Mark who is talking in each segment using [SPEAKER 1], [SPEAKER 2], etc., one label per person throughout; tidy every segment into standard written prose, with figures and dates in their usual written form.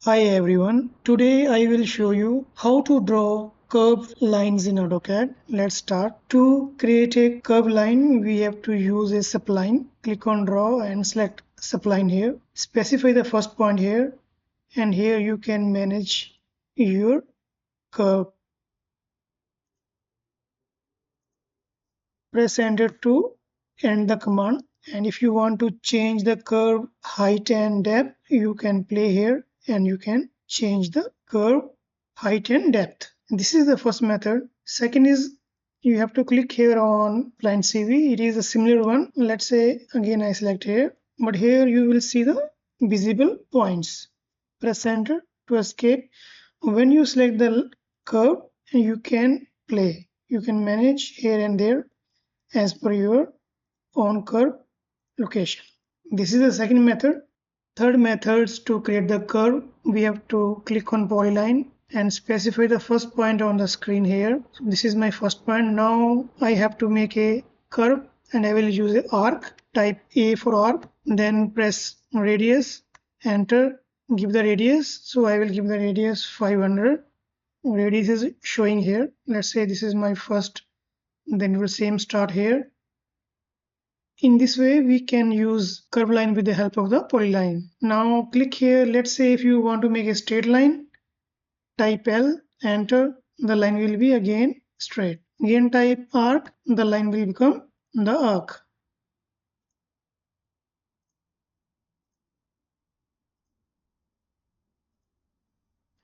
[SPEAKER 1] Hi everyone, today I will show you how to draw curved lines in AutoCAD. Let's start. To create a curved line, we have to use a spline. Click on draw and select spline here. Specify the first point here, and here you can manage your curve. Press enter to end the command, and if you want to change the curve height and depth, you can play here and you can change the curve height and depth. This is the first method. Second is you have to click here on line CV. It is a similar one. Let's say again I select here, but here you will see the visible points. Press enter to escape. When you select the curve, you can play. You can manage here and there as per your own curve location. This is the second method. Third methods to create the curve, we have to click on polyline and specify the first point on the screen here. So this is my first point. Now I have to make a curve and I will use an arc. Type A for arc, then press radius, enter, give the radius. So I will give the radius 500. Radius is showing here. Let's say this is my first, then we'll same start here. In this way, we can use curve line with the help of the polyline. Now click here. Let's say if you want to make a straight line, type L, enter, the line will be again straight. Again type arc, the line will become the arc.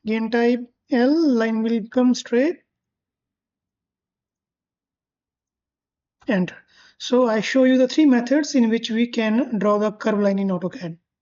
[SPEAKER 1] Again type L, line will become straight. Enter. So I show you the three methods in which we can draw the curve line in AutoCAD.